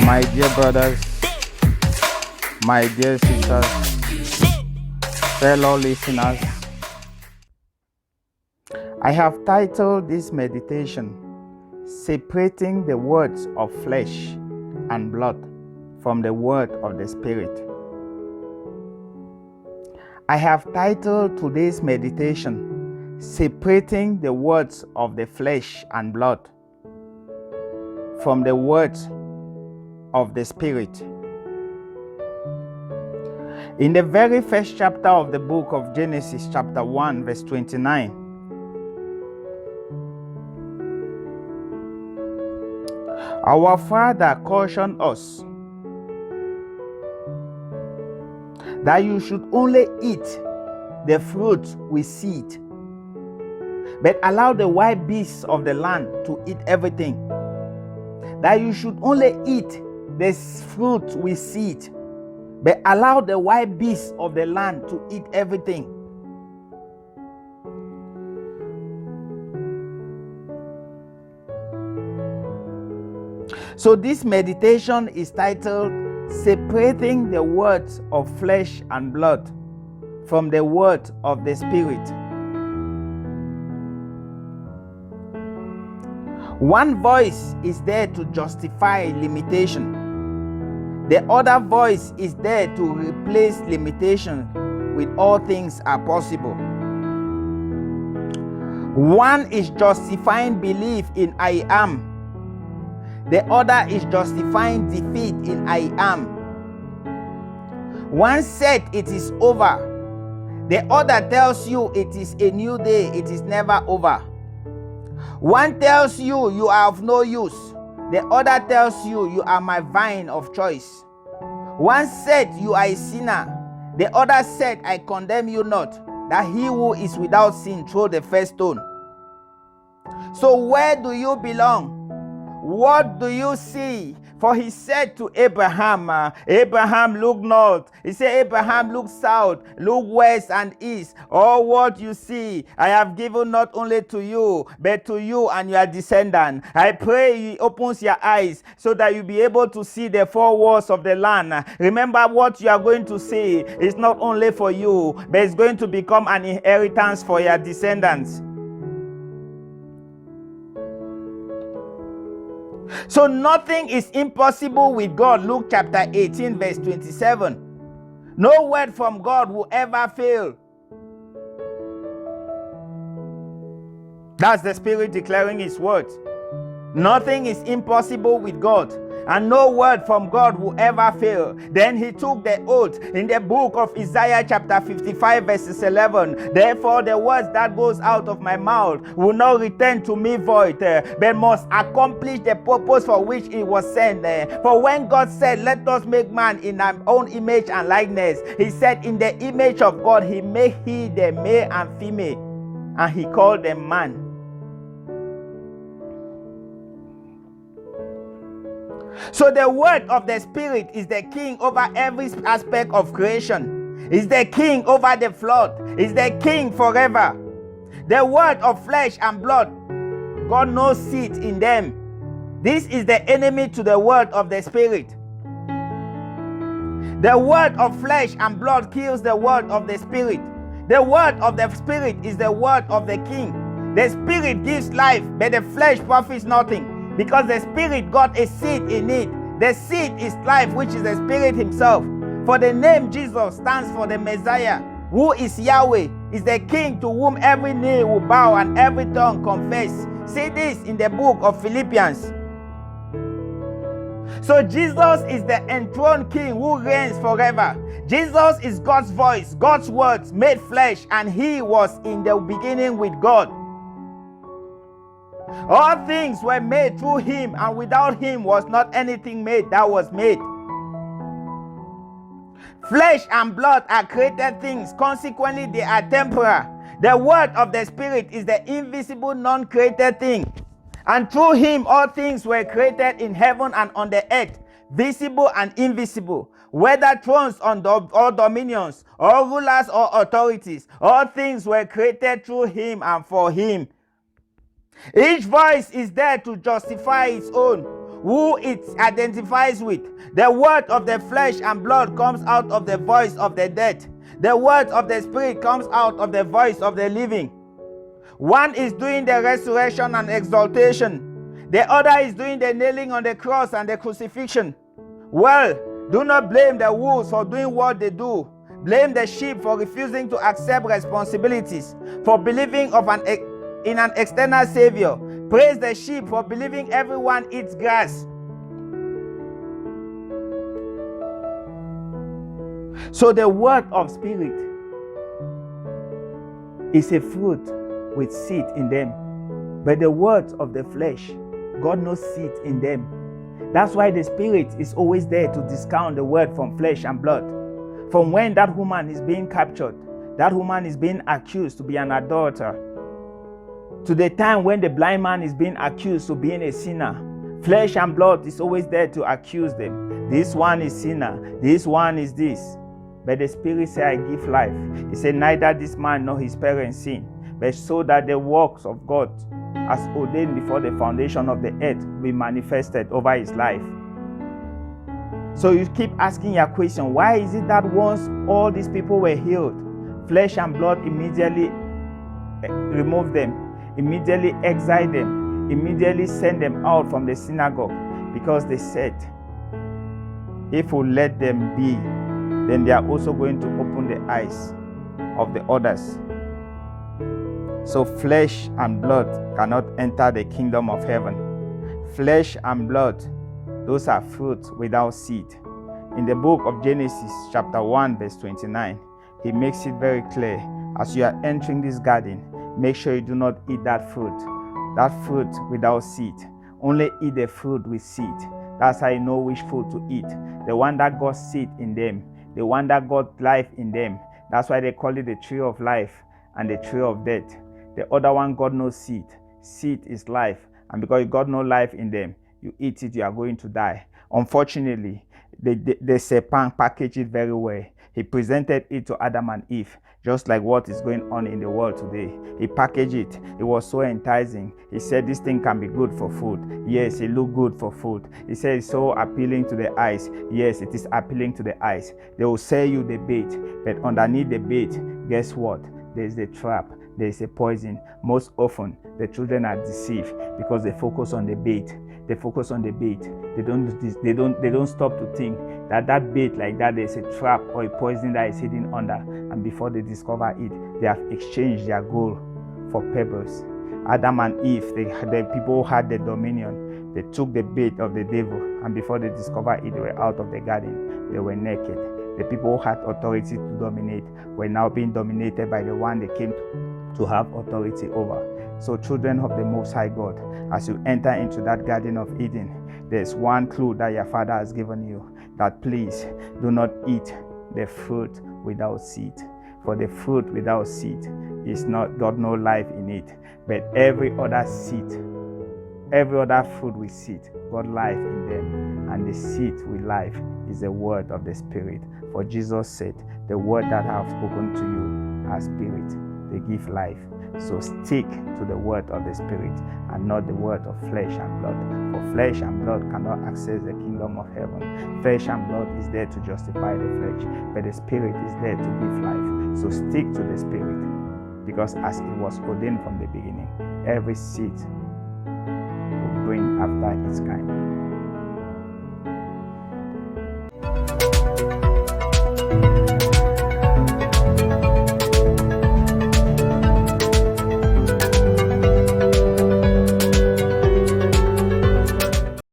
My dear brothers, my dear sisters, fellow listeners, I have titled this meditation, Separating the Words of Flesh and Blood from the Word of the Spirit. I have titled today's meditation, Separating the Words of the Flesh and Blood from the Words of the Spirit. In the very first chapter of the book of Genesis, chapter 1, verse 29, our Father cautioned us that you should only eat the fruit with seed, but allow the wild beasts of the land to eat everything. That you should only eat the fruit with seed, but allow the wild beasts of the land to eat everything. So this meditation is titled, Separating the Words of Flesh and Blood from the Word of the Spirit. One voice is there to justify limitation. The other voice is there to replace limitation with all things are possible. One is justifying belief in I am. The other is justifying defeat in I am. One said it is over. The other tells you it is a new day. It is never over. One tells you you are of no use. The other tells you you are my vine of choice. One said you are a sinner. The other said I condemn you not, that he who is without sin throw the first stone. So where do you belong? What do you see? For he said to Abraham, Abraham, look north. He said, Abraham, look south, look west and east. All what you see, I have given not only to you, but to you and your descendant. I pray he opens your eyes so that you be able to see the four walls of the land. Remember, what you are going to see is not only for you, but it's going to become an inheritance for your descendants. So nothing is impossible with God. Luke chapter 18 verse 27. No word from God will ever fail. That's the Spirit declaring His words. Nothing is impossible with God, and no word from God will ever fail. Then he took the oath in the book of Isaiah chapter 55 verses 11. Therefore the words that goes out of my mouth will not return to me void, but must accomplish the purpose for which it was sent. For when God said, let us make man in our own image and likeness, he said, in the image of God he made he the male and female, and he called them man. So the word of the Spirit is the king over every aspect of creation. Is the king over the flood. Is the king forever. The word of flesh and blood, God knows seat in them. This is the enemy to the word of the Spirit. The word of flesh and blood kills the word of the Spirit. The word of the Spirit is the word of the king. The Spirit gives life, but the flesh profits nothing. Because the Spirit got a seed in it. The seed is life, which is the Spirit Himself. For the name Jesus stands for the Messiah, who is Yahweh, is the King to whom every knee will bow and every tongue confess. See this in the book of Philippians. So Jesus is the enthroned King who reigns forever. Jesus is God's voice, God's words made flesh, and He was in the beginning with God. All things were made through Him, and without Him was not anything made that was made. Flesh and blood are created things, consequently they are temporal. The word of the Spirit is the invisible, non-created thing. And through Him all things were created in heaven and on the earth, visible and invisible, whether thrones or dominions, or rulers or authorities. All things were created through Him and for Him. Each voice is there to justify its own. who it identifies with. The word of the flesh and blood comes out of the voice of the dead. The word of the spirit comes out of the voice of the living. One is doing the resurrection and exaltation. The other is doing the nailing on the cross and the crucifixion. Well, do not blame the wolves for doing what they do. Blame the sheep for refusing to accept responsibilities, for believing in an external savior. Praise the sheep for believing everyone eats grass. So the word of spirit is a fruit with seed in them. But the words of the flesh, God knows seed in them. That's why the spirit is always there to discount the word from flesh and blood. From when that woman is being captured, that woman is being accused to be an adulterer, to the time when the blind man is being accused of being a sinner, flesh and blood is always there to accuse them. This one is sinner, this one is this. But the spirit said, I give life. He said, neither this man nor his parents sin, but so that the works of God, as ordained before the foundation of the earth, be manifested over his life. So you keep asking your question, why is it that once all these people were healed, flesh and blood immediately removed them, immediately exiled them, immediately sent them out from the synagogue? Because they said, if we let them be, then they are also going to open the eyes of the others. So flesh and blood cannot enter the kingdom of heaven. Flesh and blood, those are fruits without seed. In the book of Genesis chapter 1 verse 29, he makes it very clear, as you are entering this garden, make sure you do not eat that fruit without seed. Only eat the fruit with seed. That's how you know which fruit to eat. The one that got seed in them, the one that got life in them. That's why they call it the tree of life and the tree of death. The other one got no seed. Seed is life. And because you got no life in them, you eat it, you are going to die. Unfortunately, the serpent packaged it very well. He presented it to Adam and Eve, just like what is going on in the world today. He packaged it. It was so enticing. He said this thing can be good for food. Yes, it look good for food. He said it's so appealing to the eyes. Yes, it is appealing to the eyes. They will sell you the bait, but underneath the bait, guess what? There is the trap. There is a poison. Most often, the children are deceived because they focus on the bait. They focus on the bait. They don't stop to think that bait like that, there's a trap or a poison that is hidden under. And before they discover it, they have exchanged their gold for pebbles. Adam and Eve, the people who had the dominion, they took the bait of the devil, and before they discovered it, they were out of the garden. They were naked. The people who had authority to dominate were now being dominated by the one they came to have authority over. So children of the Most High God, as you enter into that Garden of Eden, there's one clue that your Father has given you, that please do not eat the fruit without seed. For the fruit without seed is not got no life in it. But every other seed, every other fruit with seed got life in them. And the seed with life is the word of the Spirit. For Jesus said, the word that I have spoken to you are spirit. They give life. So stick to the word of the Spirit and not the word of flesh and blood. For flesh and blood cannot access the kingdom of heaven. Flesh and blood is there to justify the flesh, but the Spirit is there to give life. So stick to the Spirit, because as it was ordained from the beginning, every seed will bring after its kind.